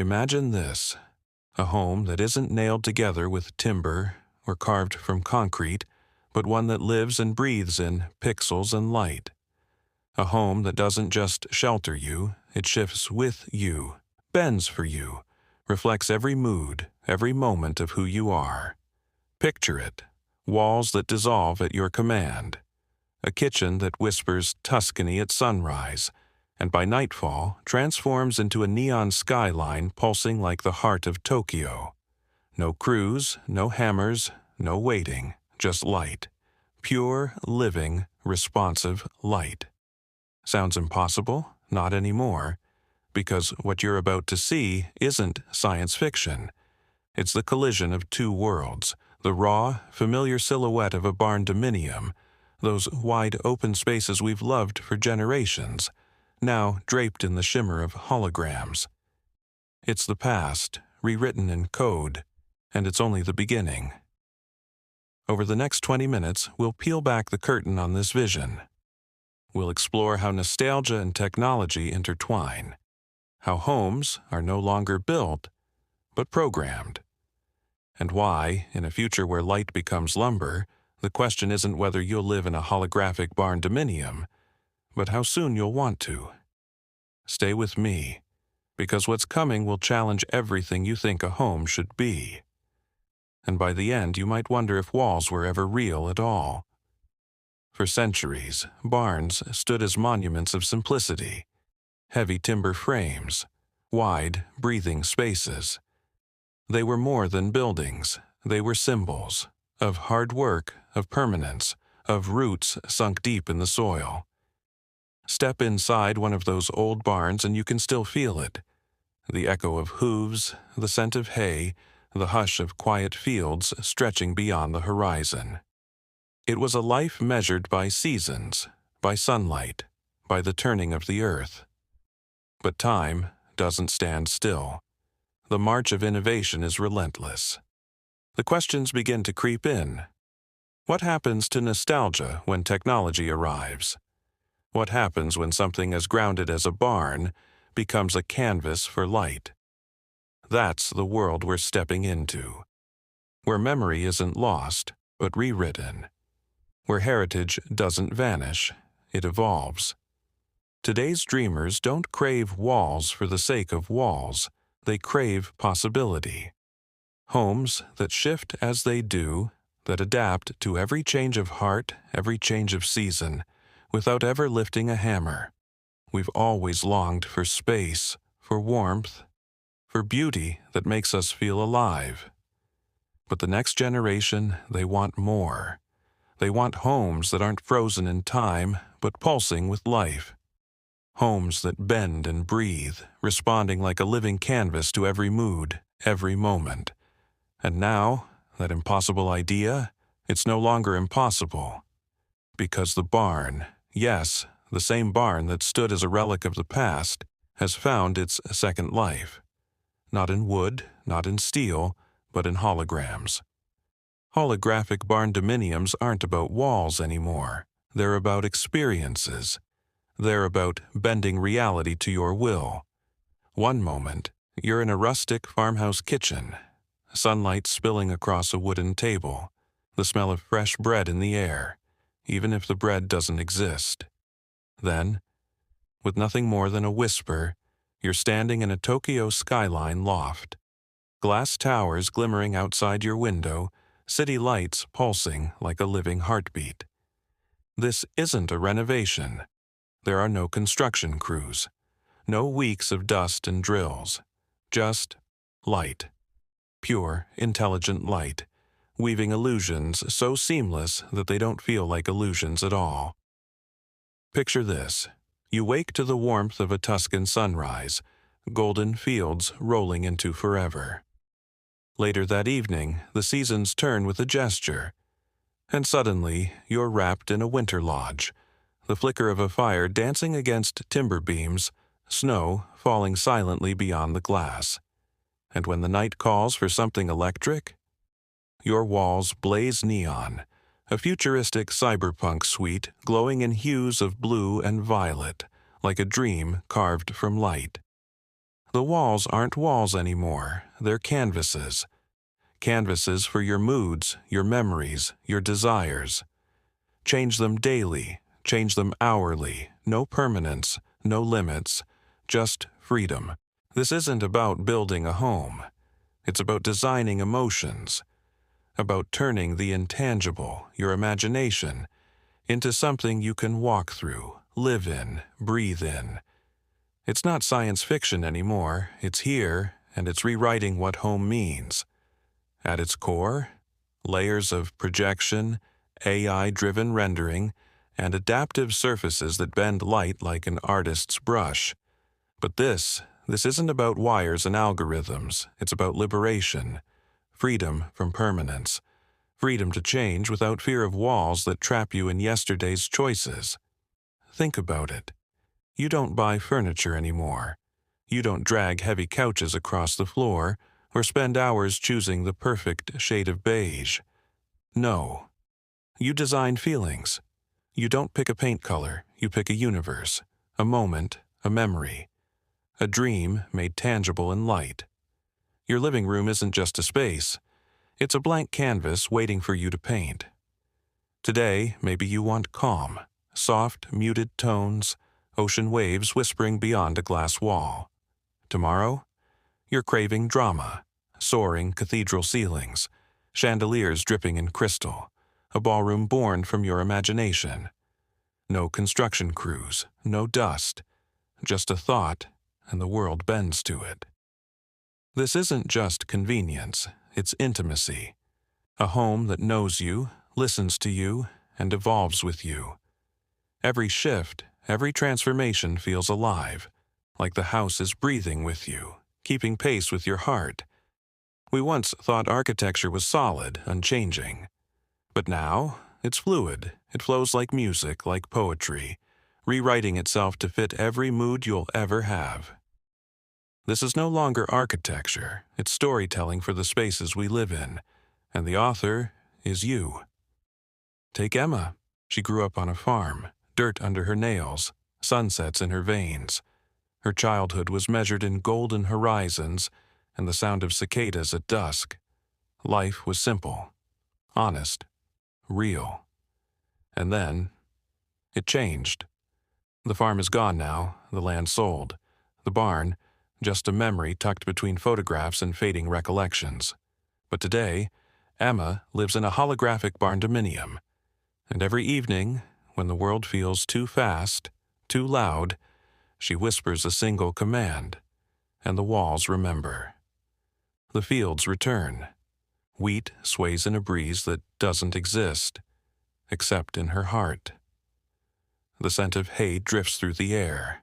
Imagine this, a home that isn't nailed together with timber or carved from concrete, but one that lives and breathes in pixels and light. A home that doesn't just shelter you, it shifts with you, bends for you, reflects every mood, every moment of who you are. Picture it, walls that dissolve at your command, a kitchen that whispers Tuscany at sunrise, and by nightfall transforms into a neon skyline pulsing like the heart of Tokyo. No crews, no hammers, no waiting, just light. Pure, living, responsive light. Sounds impossible? Not anymore, because what you're about to see isn't science fiction. It's the collision of two worlds, the raw, familiar silhouette of a barndominium, those wide open spaces we've loved for generations, now draped in the shimmer of holograms. It's the past, rewritten in code, and it's only the beginning. Over the next 20 minutes, we'll peel back the curtain on this vision. We'll explore how nostalgia and technology intertwine, how homes are no longer built, but programmed, and why, in a future where light becomes lumber, the question isn't whether you'll live in a holographic barndominium, but how soon you'll want to. Stay with me, because what's coming will challenge everything you think a home should be. And by the end, you might wonder if walls were ever real at all. For centuries, barns stood as monuments of simplicity, heavy timber frames, wide, breathing spaces. They were more than buildings, they were symbols of hard work, of permanence, of roots sunk deep in the soil. Step inside one of those old barns and you can still feel it. The echo of hooves, the scent of hay, the hush of quiet fields stretching beyond the horizon. It was a life measured by seasons, by sunlight, by the turning of the earth. But time doesn't stand still. The march of innovation is relentless. The questions begin to creep in. What happens to nostalgia when technology arrives? What happens when something as grounded as a barn becomes a canvas for light? That's the world we're stepping into, where memory isn't lost, but rewritten, where heritage doesn't vanish, it evolves. Today's dreamers don't crave walls for the sake of walls, they crave possibility. Homes that shift as they do, that adapt to every change of heart, every change of season, without ever lifting a hammer. We've always longed for space, for warmth, for beauty that makes us feel alive. But the next generation, they want more. They want homes that aren't frozen in time, but pulsing with life. Homes that bend and breathe, responding like a living canvas to every mood, every moment. And now, that impossible idea, it's no longer impossible. Because the barn, yes, the same barn that stood as a relic of the past, has found its second life. Not in wood, not in steel, but in holograms. Holographic barndominiums aren't about walls anymore. They're about experiences. They're about bending reality to your will. One moment, you're in a rustic farmhouse kitchen, sunlight spilling across a wooden table, the smell of fresh bread in the air, even if the bread doesn't exist. Then, with nothing more than a whisper, you're standing in a Tokyo skyline loft. Glass towers glimmering outside your window, city lights pulsing like a living heartbeat. This isn't a renovation. There are no construction crews, no weeks of dust and drills, just light. Pure, intelligent light, weaving illusions so seamless that they don't feel like illusions at all. Picture this. You wake to the warmth of a Tuscan sunrise, golden fields rolling into forever. Later that evening, the seasons turn with a gesture, and suddenly you're wrapped in a winter lodge, the flicker of a fire dancing against timber beams, snow falling silently beyond the glass. And when the night calls for something electric, your walls blaze neon, a futuristic cyberpunk suite glowing in hues of blue and violet, like a dream carved from light. The walls aren't walls anymore, they're canvases. Canvases for your moods, your memories, your desires. Change them daily, change them hourly, no permanence, no limits, just freedom. This isn't about building a home. It's about designing emotions, about turning the intangible, your imagination, into something you can walk through, live in, breathe in. It's not science fiction anymore, it's here, and it's rewriting what home means. At its core, layers of projection, AI-driven rendering, and adaptive surfaces that bend light like an artist's brush. But this isn't about wires and algorithms, it's about liberation, freedom from permanence, freedom to change without fear of walls that trap you in yesterday's choices. Think about it. You don't buy furniture anymore. You don't drag heavy couches across the floor or spend hours choosing the perfect shade of beige. No. You design feelings. You don't pick a paint color, you pick a universe, a moment, a memory, a dream made tangible in light. Your living room isn't just a space. It's a blank canvas waiting for you to paint. Today, maybe you want calm, soft, muted tones, ocean waves whispering beyond a glass wall. Tomorrow, you're craving drama, soaring cathedral ceilings, chandeliers dripping in crystal, a ballroom born from your imagination. No construction crews, no dust, just a thought, and the world bends to it. This isn't just convenience, it's intimacy. A home that knows you, listens to you, and evolves with you. Every shift, every transformation feels alive, like the house is breathing with you, keeping pace with your heart. We once thought architecture was solid, unchanging. But now, it's fluid. It flows like music, like poetry, rewriting itself to fit every mood you'll ever have. This is no longer architecture, it's storytelling for the spaces we live in, and the author is you. Take Emma. She grew up on a farm, dirt under her nails, sunsets in her veins. Her childhood was measured in golden horizons and the sound of cicadas at dusk. Life was simple, honest, real. And then, it changed. The farm is gone now, the land sold. The barn, just a memory tucked between photographs and fading recollections. But today, Emma lives in a holographic barndominium. And every evening, when the world feels too fast, too loud, she whispers a single command, and the walls remember. The fields return. Wheat sways in a breeze that doesn't exist, except in her heart. The scent of hay drifts through the air,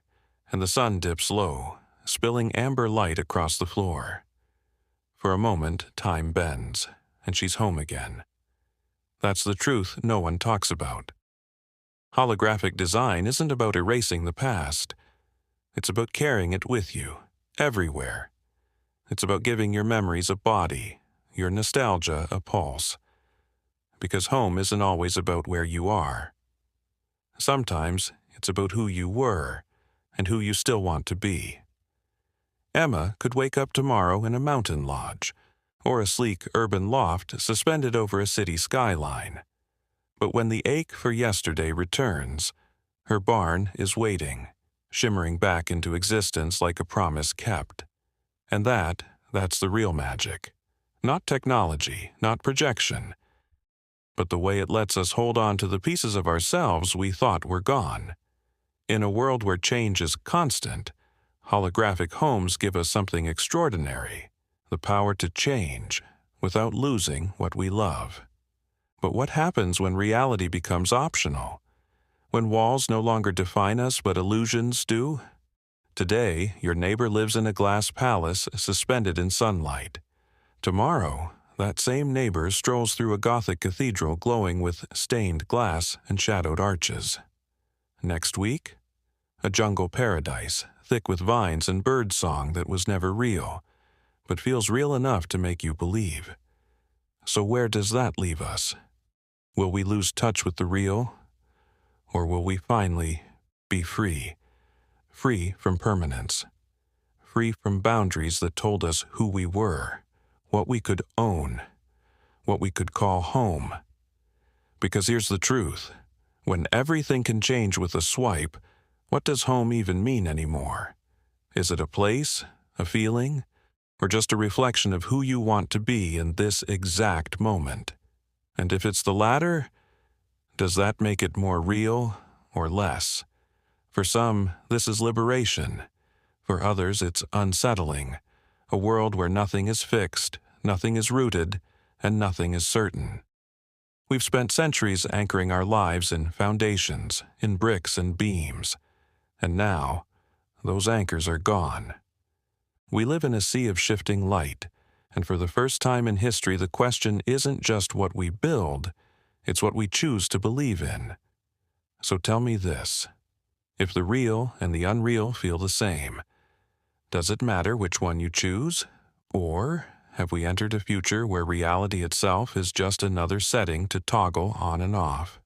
and the sun dips low, spilling amber light across the floor. For a moment, time bends, and she's home again. That's the truth no one talks about. Holographic design isn't about erasing the past. It's about carrying it with you, everywhere. It's about giving your memories a body, your nostalgia a pulse. Because home isn't always about where you are. Sometimes it's about who you were and who you still want to be. Emma could wake up tomorrow in a mountain lodge, or a sleek urban loft suspended over a city skyline. But when the ache for yesterday returns, her barn is waiting, shimmering back into existence like a promise kept. And that's the real magic. Not technology, not projection, but the way it lets us hold on to the pieces of ourselves we thought were gone. In a world where change is constant, holographic homes give us something extraordinary, the power to change without losing what we love. But what happens when reality becomes optional? When walls no longer define us but illusions do? Today, your neighbor lives in a glass palace suspended in sunlight. Tomorrow, that same neighbor strolls through a Gothic cathedral glowing with stained glass and shadowed arches. Next week, a jungle paradise, thick with vines and bird song that was never real, but feels real enough to make you believe. So where does that leave us? Will we lose touch with the real? Or will we finally be free? Free from permanence. free from boundaries that told us who we were, what we could own, what we could call home. Because here's the truth. When everything can change with a swipe, what does home even mean anymore? Is it a place, a feeling, or just a reflection of who you want to be in this exact moment? And if it's the latter, does that make it more real or less? For some, this is liberation. For others, it's unsettling, a world where nothing is fixed, nothing is rooted, and nothing is certain. We've spent centuries anchoring our lives in foundations, in bricks and beams, and now, those anchors are gone. We live in a sea of shifting light, and for the first time in history, the question isn't just what we build, it's what we choose to believe in. So tell me this. If the real and the unreal feel the same, does it matter which one you choose? Or have we entered a future where reality itself is just another setting to toggle on and off?